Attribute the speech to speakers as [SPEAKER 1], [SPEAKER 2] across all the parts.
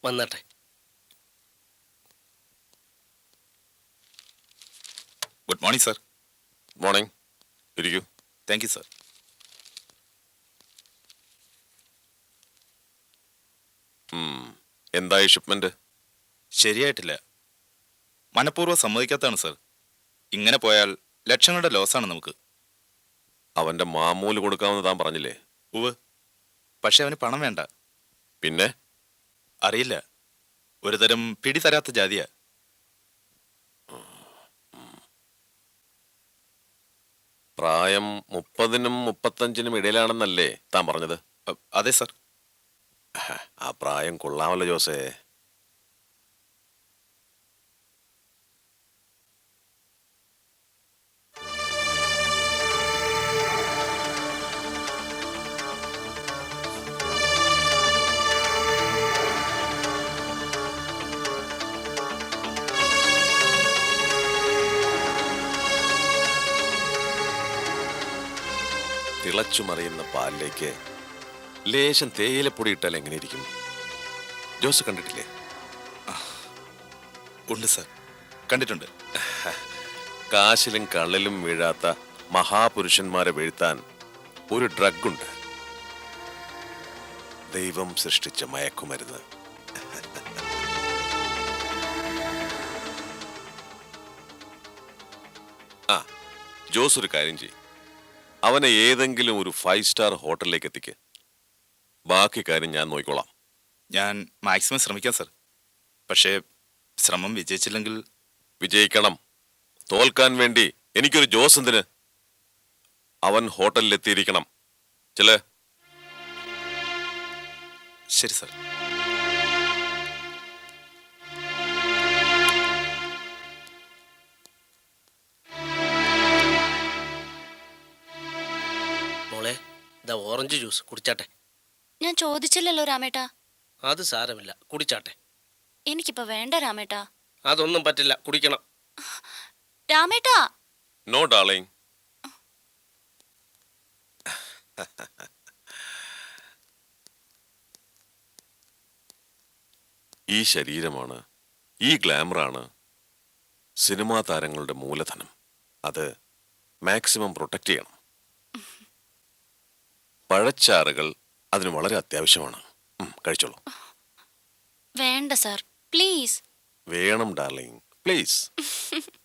[SPEAKER 1] വന്നട്ടെ.
[SPEAKER 2] Good morning sir.
[SPEAKER 3] Morning. ഇരിക്കൂ.
[SPEAKER 2] Thank you sir.
[SPEAKER 3] എന്തായി shipment?
[SPEAKER 2] ശരിയായിട്ടില്ല. മനഃപൂർവ്വം സമ്മതിക്കാത്തതാണ് സർ. ഇങ്ങനെ പോയാൽ ലക്ഷങ്ങളുടെ ലോസാണ് നമുക്ക്.
[SPEAKER 3] അവന്റെ മാമൂല് കൊടുക്കാമെന്ന് താൻ പറഞ്ഞില്ലേ?
[SPEAKER 2] ഉവ്, പക്ഷെ അവന് പണം വേണ്ട.
[SPEAKER 3] പിന്നെ?
[SPEAKER 2] അറിയില്ല, ഒരുതരം പിടി തരാത്ത ജാതിയാ.
[SPEAKER 3] പ്രായം 30-നും 35-നും ഇടയിലാണെന്നല്ലേ താൻ പറഞ്ഞത്?
[SPEAKER 2] അതെ സർ.
[SPEAKER 3] ആ പ്രായം കൊള്ളാമല്ലോ ജോസേ. തിളച്ചു മറിയുന്ന പാലിലേക്ക് ലേശം തേയിലപ്പൊടി ഇട്ടാൽ എങ്ങനെയിരിക്കും? ജോസ് കണ്ടിട്ടില്ലേ?
[SPEAKER 2] ഉണ്ട് സർ, കണ്ടിട്ടുണ്ട്.
[SPEAKER 3] കാശിലും കള്ളിലും വീഴാത്ത മഹാപുരുഷന്മാരെ വീഴ്ത്താൻ ഒരു ഡ്രഗുണ്ട്. ദൈവം സൃഷ്ടിച്ച മയക്കുമരുന്ന്. ആ, ജോസ് ഒരു കാര്യം ചെയ്യും, അവനെ ഏതെങ്കിലും ഒരു 5 സ്റ്റാർ ഹോട്ടലിലേക്ക് എത്തിക്ക്. ബാക്കി കാര്യം ഞാൻ നോക്കിക്കോളാം.
[SPEAKER 2] ഞാൻ മാക്സിമം ശ്രമിക്കാം സർ. പക്ഷേ ശ്രമം വിജയിച്ചില്ലെങ്കിൽ?
[SPEAKER 3] വിജയിക്കണം. തോൽക്കാൻ വേണ്ടി എനിക്കൊരു ജോസ് എന്തിന്? അവൻ ഹോട്ടലിൽ എത്തിയിരിക്കണം. ചില
[SPEAKER 2] ശരി സർ.
[SPEAKER 1] മോളെ, ഇതാ ഓറഞ്ച് ജ്യൂസ്, കുടിച്ചാട്ടെ.
[SPEAKER 4] ഞാൻ ചോദിച്ചില്ലല്ലോ രാമേട്ടാ.
[SPEAKER 1] അത് സാരമില്ല, കുടിച്ചാട്ടെ.
[SPEAKER 4] എനിക്കിപ്പോ വേണ്ട രാമേട്ടാ.
[SPEAKER 1] അതൊന്നും പറ്റില്ല, കുടിക്കണം.
[SPEAKER 4] രാമേട്ടാ.
[SPEAKER 3] No darling. ഈ ശരീരമാണ്, ഈ ഗ്ലാമറാണ് സിനിമാ താരങ്ങളുടെ മൂലധനം. അത് മാക്സിമം പ്രൊട്ടക്റ്റ് ചെയ്യണം. പഴച്ചാറുകൾ അതിന് വളരെ അത്യാവശ്യമാണ്. കഴിച്ചോളൂ.
[SPEAKER 4] വേണ്ട സർ, പ്ലീസ്.
[SPEAKER 3] വേണം ഡാർലിംഗ്, പ്ലീസ്.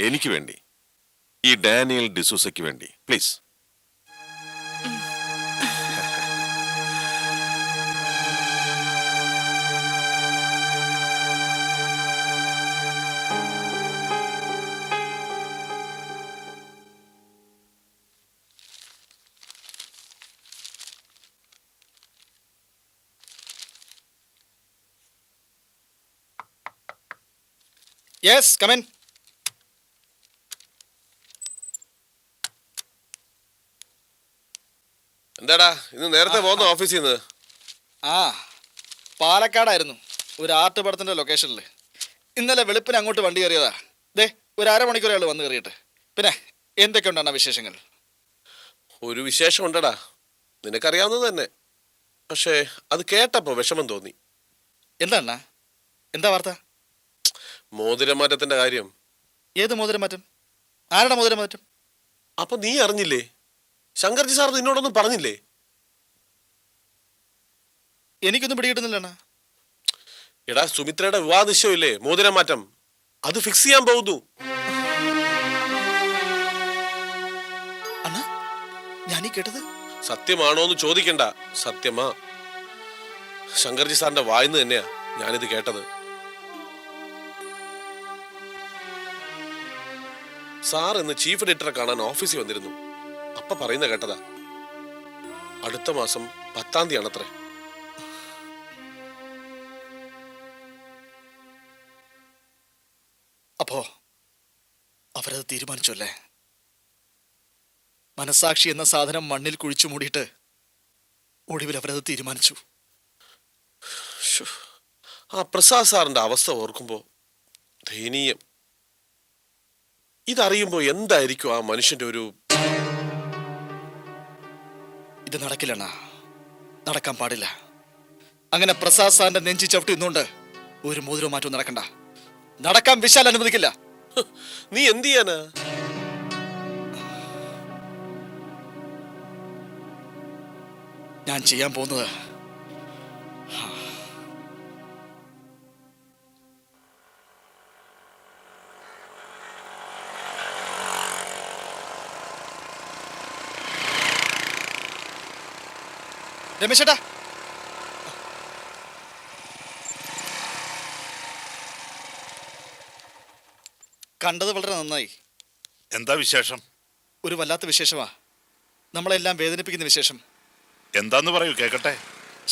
[SPEAKER 3] എനിക്ക് വേണ്ടി, ഈ ഡാനിയൽ ഡിസൂസയ്ക്ക് വേണ്ടി, പ്ലീസ്.
[SPEAKER 5] Yes, come in.
[SPEAKER 3] എന്താടാ ഇന്ന് നേരത്തെ പോകുന്ന ഓഫീസിൽ നിന്ന്?
[SPEAKER 5] ആ, പാലക്കാടായിരുന്നു, ഒരു ആർട്ട് പടത്തിന്റെ ലൊക്കേഷനിൽ. ഇന്നലെ വെളുപ്പിന് അങ്ങോട്ട് വണ്ടി കയറിയതാ. ദേ, ഒരു അരമണിക്കൂർ അയാൾ വന്ന് കയറിയിട്ട്. പിന്നെ എന്തൊക്കെയുണ്ടാണ് വിശേഷങ്ങൾ?
[SPEAKER 6] ഒരു വിശേഷം ഉണ്ടടാ, നിനക്കറിയാവുന്നത് തന്നെ. പക്ഷേ അത് കേട്ടപ്പോ വിഷമം തോന്നി.
[SPEAKER 5] എന്താ എന്താ വാർത്ത?
[SPEAKER 6] മോതിരമാറ്റത്തിന്റെ കാര്യം.
[SPEAKER 5] ഏത് മോതിരമാറ്റം? ആരുടെ മോതിരമാറ്റം?
[SPEAKER 6] അപ്പൊ നീ അറിഞ്ഞില്ലേ? ശങ്കർജി സാർ നിന്നോടൊന്നും പറഞ്ഞില്ലേ?
[SPEAKER 5] എനിക്കൊന്നും പിടികിട്ടുന്നില്ല.
[SPEAKER 6] എടാ, സുമിത്രയുടെ വിവാഹ നിശ്ചയമില്ലേ മോതിരമാറ്റം, അത് ഫിക്സ് ചെയ്യാൻ പോകുന്നു.
[SPEAKER 5] അണ്ണാ, ഞാനീ കേട്ടത്
[SPEAKER 6] സത്യമാണോന്ന് ചോദിക്കണ്ട, സത്യമാ. ശങ്കർജി സാറിന്റെ വായിന്ന് തന്നെയാ ഞാനിത് കേട്ടത്. സാർ ഇന്ന് ചീഫ് എഡിറ്ററെ കാണാൻ ഓഫീസിൽ വന്നിരുന്നു. അപ്പ പറയുന്ന കേട്ടതാ, അടുത്ത മാസം 10-ാം തീയതി ആണത്രേ.
[SPEAKER 5] അപ്പോ അവരത് തീരുമാനിച്ചു അല്ലേ? മനസാക്ഷി എന്ന സാധനം മണ്ണിൽ കുഴിച്ചു മൂടിയിട്ട് ഒടുവിൽ അവരത് തീരുമാനിച്ചു.
[SPEAKER 6] ആ പ്രസാദ് സാറിന്റെ അവസ്ഥ ഓർക്കുമ്പോ ദയനീയം. ഇതറിയുമ്പോ എന്തായിരിക്കും ആ മനുഷ്യന്റെ ഒരു...
[SPEAKER 5] ഇത് നടക്കില്ലണ്ണ, നടക്കാൻ പാടില്ല. അങ്ങനെ പ്രസാദ് സാറിന്റെ നെഞ്ചി ചവിട്ടി നിന്നുകൊണ്ട് ഒരു മോതിരവും മാറ്റവും നടക്കണ്ട. നടക്കാൻ വിശാൽ അനുവദിക്കില്ല.
[SPEAKER 6] നീ എന്ത് ചെയ്യാനാ?
[SPEAKER 5] ഞാൻ ചെയ്യാൻ പോകുന്നത് രമേശേട്ടാ, കണ്ടത് വളരെ നന്നായി.
[SPEAKER 7] എന്താ വിശേഷം?
[SPEAKER 5] ഒരു വല്ലാത്ത വിശേഷമാ, നമ്മളെല്ലാം വേദനിപ്പിക്കുന്ന വിശേഷം.
[SPEAKER 7] എന്താന്ന് പറയൂ, കേക്കട്ടെ.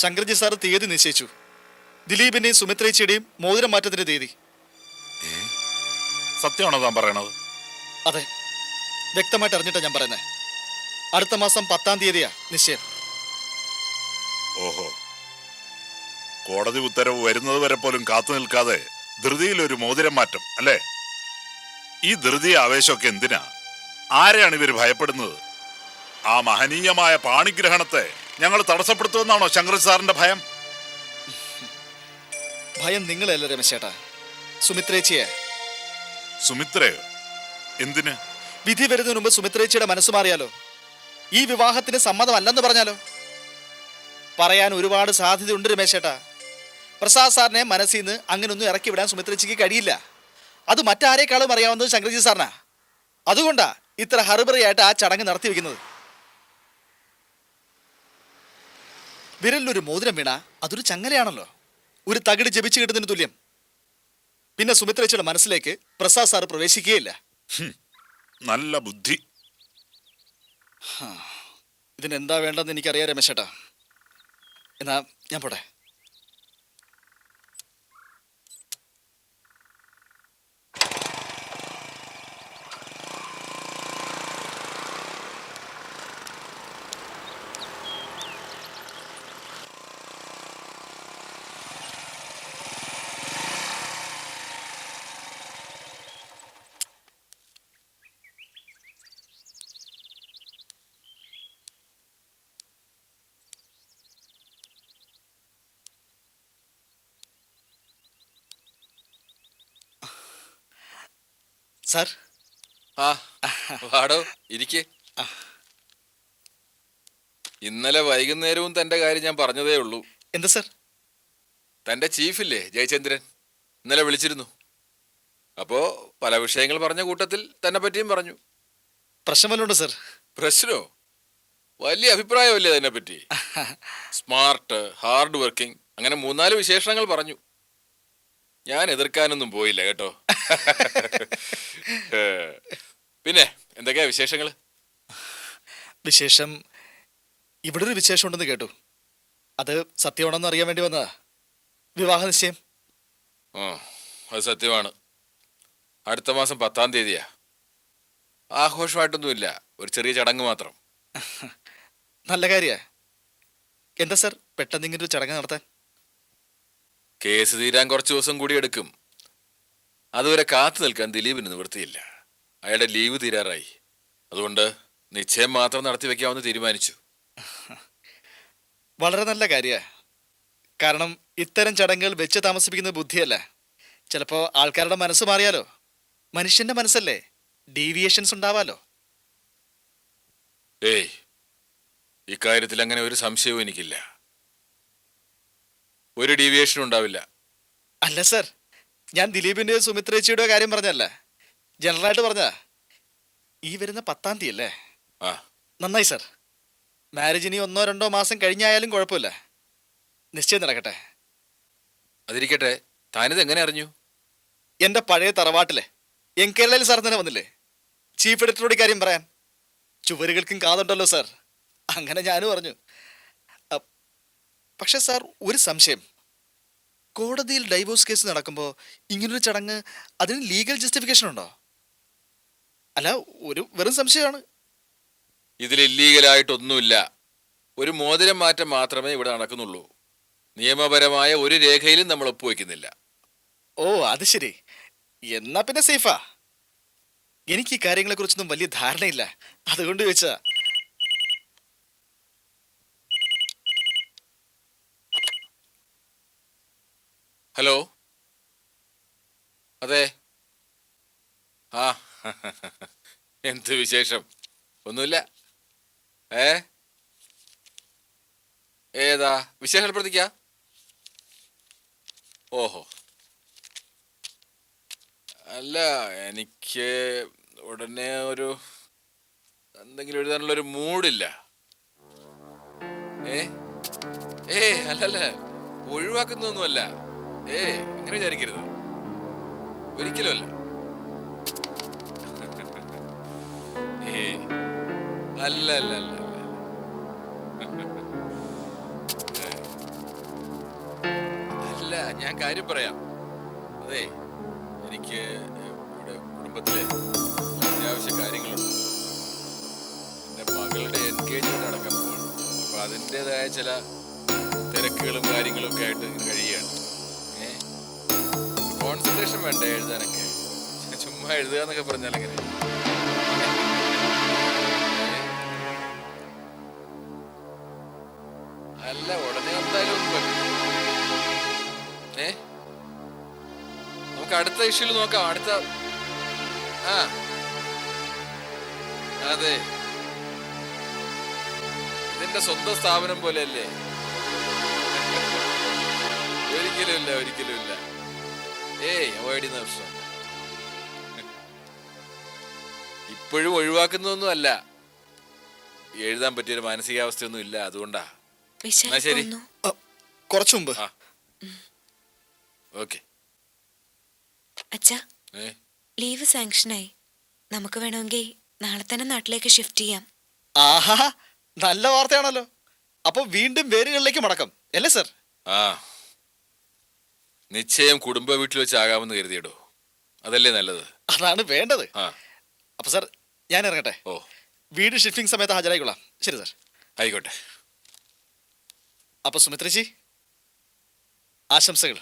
[SPEAKER 5] ശങ്കർജി സാറ് തീയതി നിശ്ചയിച്ചു. ദിലീപിന്റെയും സുമിത്രേച്ചിയുടെയും മോതിരം മാറ്റത്തിന്റെ തീയതി.
[SPEAKER 7] സത്യമാണോ താൻ പറയണത്?
[SPEAKER 5] അതെ, വ്യക്തമായിട്ട് അറിഞ്ഞിട്ടാ ഞാൻ പറയുന്നത്. അടുത്ത മാസം 10-ാം തീയതിയാ നിശ്ചയം.
[SPEAKER 7] ഓഹോ, കോടതി ഉത്തരവ് വരുന്നത് വരെ പോലും കാത്തു നിൽക്കാതെ ധൃതിയിൽ ഒരു മോതിരം മാറ്റം അല്ലേ? ഈ ധൃതി ആവേശമൊക്കെ എന്തിനാ? ആരെയാണ് ഇവർ ഭയപ്പെടുന്നത്? ആ മഹനീയമായ പാണിഗ്രഹണത്തെ ഞങ്ങൾ തടസ്സപ്പെടുത്തുമെന്നാണോ ശങ്കർ സാറിന്റെ ഭയം?
[SPEAKER 5] ഭയം നിങ്ങളല്ല രമേശേട്ടാ, സുമിത്രേച്ചിയെ.
[SPEAKER 7] സുമിത്രയോ? എന്തിന്?
[SPEAKER 5] വിധി വരുന്നതിന് മുമ്പ് സുമിത്രേച്ചിയുടെ മനസ്സ് മാറിയാലോ? ഈ വിവാഹത്തിന് സമ്മതമല്ലെന്ന് പറഞ്ഞാലോ? പറയാൻ ഒരുപാട് സാധ്യതയുണ്ട് രമേശേട്ടാ. പ്രസാദ് സാറിനെ മനസ്സിൽ നിന്ന് അങ്ങനൊന്നും ഇറക്കി വിടാൻ സുമിത്രേച്ചിക്ക് കഴിയില്ല. അത് മറ്റാരേക്കാളും അറിയാവുന്നത് ശങ്കർജി സാറിനാ. അതുകൊണ്ടാ ഇത്ര ഹറിബറിയായിട്ട് ആ ചടങ്ങ് നടത്തി വെക്കുന്നത്. വിരലിലൊരു മോതിരം വീണ അതൊരു ചങ്ങലയാണല്ലോ, ഒരു തകിട് ജപിച്ചു കിട്ടുന്നതിന് തുല്യം. പിന്നെ സുമിത്രേച്ചിയുടെ മനസ്സിലേക്ക് പ്രസാദ് സാർ പ്രവേശിക്കുകയില്ല.
[SPEAKER 7] നല്ല ബുദ്ധി.
[SPEAKER 5] ഇതിനെന്താ വേണ്ടെന്ന് എനിക്കറിയാം രമേശേട്ടാ. എന്നാ ഞാൻ പോട്ടെ. സാർ,
[SPEAKER 8] ആ വാടോ ഇരിക്കേ. ഇന്നലെ വൈകുന്നേരവും തന്റെ കാര്യം ഞാൻ പറഞ്ഞതേ ഉള്ളൂ.
[SPEAKER 5] എന്താ സാർ?
[SPEAKER 8] തന്റെ ചീഫില്ലേ ജയചന്ദ്രൻ, ഇന്നലെ വിളിച്ചിരുന്നു. അപ്പോ പല വിഷയങ്ങൾ പറഞ്ഞ കൂട്ടത്തിൽ തന്നെ പറ്റിയും പറഞ്ഞു.
[SPEAKER 5] പ്രശ്നം വല്ലതുണ്ടോ സാർ?
[SPEAKER 8] പ്രശ്നോ? വലിയ അഭിപ്രായമല്ലേ അതിനെ പറ്റി. സ്മാർട്ട്, ഹാർഡ് വർക്കിംഗ്, അങ്ങനെ 3-4 വിശേഷണങ്ങൾ പറഞ്ഞു. ഞാൻ എതിർക്കാനൊന്നും പോയില്ല കേട്ടോ. പിന്നെ എന്തൊക്കെയാ വിശേഷങ്ങൾ?
[SPEAKER 5] വിശേഷം, ഇവിടെ ഒരു വിശേഷം ഉണ്ടെന്ന് കേട്ടു. അത് സത്യമാണെന്ന് അറിയാൻ വേണ്ടി വന്നതാ. വിവാഹ നിശ്ചയം.
[SPEAKER 8] അത് സത്യമാണ്. അടുത്ത മാസം 10-ാം തീയതിയാ. ആഘോഷമായിട്ടൊന്നുമില്ല, ഒരു ചെറിയ ചടങ്ങ് മാത്രം.
[SPEAKER 5] നല്ല കാര്യ. എന്താ സാർ പെട്ടെന്ന് ഇങ്ങനെ ഒരു ചടങ്ങ് നടത്താൻ?
[SPEAKER 8] കേസ് തീരാൻ കുറച്ച് ദിവസം കൂടി എടുക്കും. അതുവരെ കാത്തു നിൽക്കാൻ ദിലീപിന് നിവൃത്തിയില്ല. അയാളുടെ ലീവ് തീരാറായി. അതുകൊണ്ട് നിശ്ചയം മാത്രം നടത്തി വെക്കാമെന്ന് തീരുമാനിച്ചു.
[SPEAKER 5] വളരെ നല്ല കാര്യ. കാരണം ഇത്തരം ചടങ്ങുകൾ വെച്ച് താമസിപ്പിക്കുന്നത് ബുദ്ധിയല്ല. ചിലപ്പോൾ ആൾക്കാരുടെ മനസ്സ് മാറിയാലോ? മനുഷ്യന്റെ മനസ്സല്ലേ, ഡീവിയേഷൻസ് ഉണ്ടാവാലോ.
[SPEAKER 8] ഏയ്, ഇക്കാര്യത്തിൽ അങ്ങനെ ഒരു സംശയവും എനിക്കില്ല. ഒരു ഡീവിയേഷനും ഉണ്ടാവില്ല.
[SPEAKER 5] അല്ല സാർ, ഞാൻ ദിലീപിന്റെയോ സുമിത്രേച്ചിയുടെയോ കാര്യം പറഞ്ഞല്ല, ജനറലായിട്ട് പറഞ്ഞ. ഈ വരുന്ന 10-ാം തീയതി അല്ലേ?
[SPEAKER 8] ആ,
[SPEAKER 5] നന്നായി സാർ. മാരേജ് ഇനി 1-2 മാസം കഴിഞ്ഞായാലും കുഴപ്പമില്ല. നിശ്ചയം നടക്കട്ടെ.
[SPEAKER 8] അതിരിക്കട്ടെ, താനിത് എങ്ങനെ അറിഞ്ഞു?
[SPEAKER 5] എൻ്റെ പഴയ തറവാട്ടിലെ കേരളയിൽ സാർ തന്നെ വന്നില്ലേ ചീഫ് എഡിറ്ററോട് കാര്യം പറയാൻ? ചുവരുകൾക്കും കാതുണ്ടല്ലോ സാർ. അങ്ങനെ ഞാനും പറഞ്ഞു. പക്ഷെ സാർ, ഒരു സംശയം. കോടതിയിൽ ഡൈവോഴ്സ് കേസ് നടക്കുമ്പോൾ ഇങ്ങനൊരു ചടങ്ങ്, അതിന് ലീഗൽ ജസ്റ്റിഫിക്കേഷൻ ഉണ്ടോ? അല്ല, ഒരു വെറും സംശയമാണ്.
[SPEAKER 8] ഇതിൽ ഇല്ലീഗലായിട്ടൊന്നുമില്ല. ഒരു മോതിരം മാറ്റം മാത്രമേ ഇവിടെ നടക്കുന്നുള്ളൂ. നിയമപരമായ ഒരു രേഖയിലും നമ്മൾ ഒപ്പുവെക്കുന്നില്ല.
[SPEAKER 5] ഓ, അത് ശരി. എന്നാ പിന്നെ സേഫാ. എനിക്ക് ഈ കാര്യങ്ങളെക്കുറിച്ചൊന്നും വലിയ ധാരണയില്ല, അതുകൊണ്ട് ചോദിച്ചാ.
[SPEAKER 8] ഹലോ, അതെ. ആ എന്ത് വിശേഷം? ഒന്നുമില്ല. ഏതാ വിശേഷം പ്രതിക്ക? ഓഹോ, അല്ല, എനിക്ക് ഉടനെ ഒരു എന്തെങ്കിലും എഴുതാനുള്ളൊരു മൂഡില്ല. അല്ലല്ല, ഒഴിവാക്കുന്നൊന്നുമല്ല. അങ്ങനെ വിചാരിക്കരുത്, ഒരിക്കലും അല്ല. അല്ല അല്ല അല്ല അല്ല, ഞാൻ കാര്യം പറയാം. അതെ, എനിക്ക് ഇവിടെ കുടുംബത്തിലെ അത്യാവശ്യ കാര്യങ്ങളുണ്ട്. എൻ്റെ മകളുടെ എൻഗേജ്മെന്റ് നടക്കാൻ പോവാണ്. അപ്പൊ അതിൻ്റെതായ ചില തിരക്കുകളും കാര്യങ്ങളും ഒക്കെ ആയിട്ട് ഇങ്ങനെ കഴിയുകയാണ്. കോൺസെൻട്രേഷൻ വേണ്ടേ എഴുതാനൊക്കെ? ചുമ്മാ എഴുതുക എന്നൊക്കെ പറഞ്ഞാൽ എങ്ങനെ? അല്ല, ഉടനെ എന്തായാലും ഒന്നും പറ്റില്ല. നമുക്ക് അടുത്ത ഇഷ്യൂല് നോക്കാം. അടുത്ത അതെ, ഇതിന്റെ സ്വന്തം സ്ഥാപനം പോലെയല്ലേ? ഒരിക്കലും ഇല്ല, ഒരിക്കലും ഇല്ല. അവോയ്ഡ് ചെയ്യുന്ന പ്രശ്നം ഇപ്പോഴും ഒഴിവാക്കുന്നതൊന്നും അല്ല. എഴുതാൻ പറ്റിയൊരു മാനസികാവസ്ഥയൊന്നും ഇല്ല, അതുകൊണ്ടാ. എന്നാ ശരി,
[SPEAKER 5] കുറച്ചു മുമ്പ്.
[SPEAKER 8] ഓക്കെ.
[SPEAKER 9] അച്ഛാ, ലീവ് സാങ്ഷനായി. നമുക്ക് വേണമെങ്കിൽ നാളെ തന്നെ നാട്ടിലേക്ക് ഷിഫ്റ്റ് ചെയ്യാം.
[SPEAKER 5] ആഹാ, നല്ല വാർത്തയാണല്ലോ. അപ്പൊ വീണ്ടും വേരുകളിലേക്ക് മടക്കം അല്ലേ സർ?
[SPEAKER 8] നിശ്ചയം കുടുംബ വീട്ടിൽ വെച്ചാകാമെന്ന് കരുതിയിടോ. അതല്ലേ നല്ലത്?
[SPEAKER 5] അതാണ് വേണ്ടത്. അപ്പൊ സർ, ഞാൻ ഇറങ്ങട്ടെ. വീട് ഷിഫ്റ്റിംഗ് സമയത്ത് ഹാജരായിക്കൊള്ളാം. ശരി സർ.
[SPEAKER 8] ആയിക്കോട്ടെ.
[SPEAKER 5] അപ്പൊ സുമിത്രേച്ചി, ആശംസകൾ.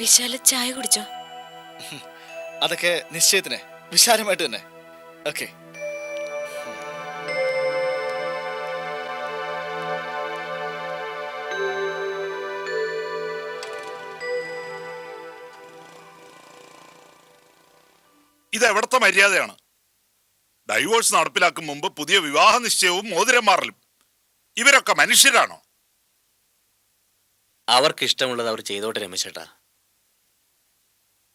[SPEAKER 9] വിശാല ചായ കുടിച്ചോ?
[SPEAKER 5] അതൊക്കെ നിശ്ചയത്തിന് വിശാലമായിട്ട് തന്നെ. ഓക്കെ.
[SPEAKER 7] ഇത് എവിടത്തെ മര്യാദയാണ്? ഡൈവോഴ്സ് നടപ്പിലാക്കും മുമ്പ് പുതിയ വിവാഹ നിശ്ചയവും മോതിരം മാറലും. ഇവരൊക്കെ മനുഷ്യരാണോ?
[SPEAKER 1] അവർക്ക് ഇഷ്ടമുള്ളത് അവർ ചെയ്തോട്ടെ രമേശേട്ടാ.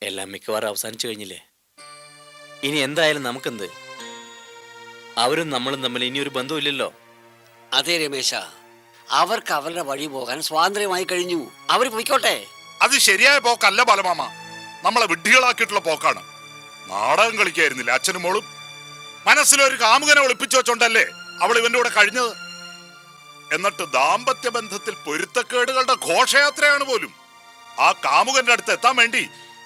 [SPEAKER 1] എല്ലാം മിക്കവാറും അവസാനിച്ചു കഴിഞ്ഞില്ലേ? ഇനി എന്തായാലും നമുക്കെന്ത്? അവരും നമ്മളും തമ്മിൽ ഇനിയൊരു ബന്ധമില്ലല്ലോ.
[SPEAKER 10] അതെ രമേശ, അവർക്ക് അവരുടെ വഴി പോകാൻ സ്വാതന്ത്ര്യമായി കഴിഞ്ഞു. അവർ പോയിക്കോട്ടെ.
[SPEAKER 7] അത് ശരിയായ പോക്കല്ല ബാലമാമ. നമ്മളെ വിഡ്ഢികളാക്കിയിട്ടുള്ള പോക്കാണ്. നാടകം കളിക്കായിരുന്നില്ല അച്ഛനും മോളും? മനസ്സിലൊരു കാമുകനെ ഒളിപ്പിച്ചു വെച്ചോണ്ടല്ലേ അവൾ ഇവന്റെ കൂടെ കഴിഞ്ഞത്. എന്നിട്ട് ദാമ്പത്യ ബന്ധത്തിൽ പൊരുത്തക്കേടുകളുടെ ഘോഷയാത്രയാണ് പോലും. ആ കാമുകന്റെ അടുത്ത് എത്താൻ വേണ്ടി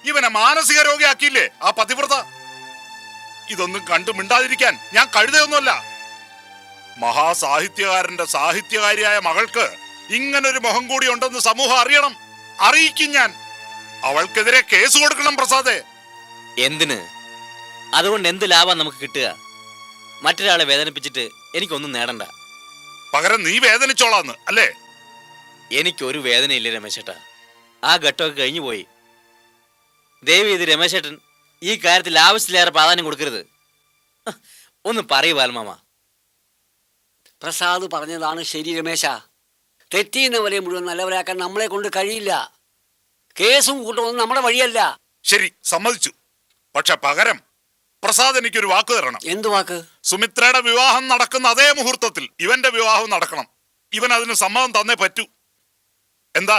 [SPEAKER 7] ഇവനെ മാനസിക രോഗിയാക്കിയില്ലേ ആ പതിവ്രത. ഇതൊന്നും കണ്ടു മിണ്ടാതിരിക്കാൻ ഞാൻ കഴുതയൊന്നുമല്ല. മഹാസാഹിത്യകാരന്റെ സാഹിത്യകാരിയായ മകൾക്ക് ഇങ്ങനൊരു മുഖം കൂടി ഉണ്ടെന്ന് സമൂഹം അറിയണം. അറിയിക്കും ഞാൻ. അവൾക്കെതിരെ കേസ് കൊടുക്കണം പ്രസാദേ.
[SPEAKER 1] എന്തിന്? അതുകൊണ്ട് എന്ത് ലാഭം നമുക്ക് കിട്ടുക? മറ്റൊരാളെ വേദനിപ്പിച്ചിട്ട് എനിക്കൊന്നും നേടണ്ട.
[SPEAKER 7] പകരം നീ വേദനിച്ചോളാന്ന് അല്ലേ?
[SPEAKER 1] എനിക്കൊരു വേദനയില്ല രമേശേട്ടാ. ആ ഘട്ടമൊക്കെ കഴിഞ്ഞു പോയി. ദയവ് ചെയ്ത് രമേശേട്ടൻ ഈ കാര്യത്തിൽ ആവശ്യത്തിലേറെ പ്രാധാന്യം കൊടുക്കരുത്. ഒന്ന് പറയൂ ബാലമാമ.
[SPEAKER 10] പ്രസാദ് പറഞ്ഞതാണ് ശരി രമേശ. തെറ്റിയുന്നവരെ മുഴുവൻ നല്ലവരാക്കാൻ നമ്മളെ കൊണ്ട് കഴിയില്ല. കേസും കൂട്ടമൊന്നും നമ്മുടെ വഴിയല്ല.
[SPEAKER 7] ശരി, സമ്മതിച്ചു. പക്ഷെ പകരം പ്രസാദ് എനിക്കൊരു വാക്ക് തരണം.
[SPEAKER 10] എന്തു വാക്ക്?
[SPEAKER 7] സുമിത്രയുടെ വിവാഹം നടക്കുന്ന അതേ മുഹൂർത്തത്തിൽ ഇവന്റെ വിവാഹം നടക്കണം. ഇവൻ അതിന് സമ്മതം തന്നേ പറ്റൂ. എന്താ?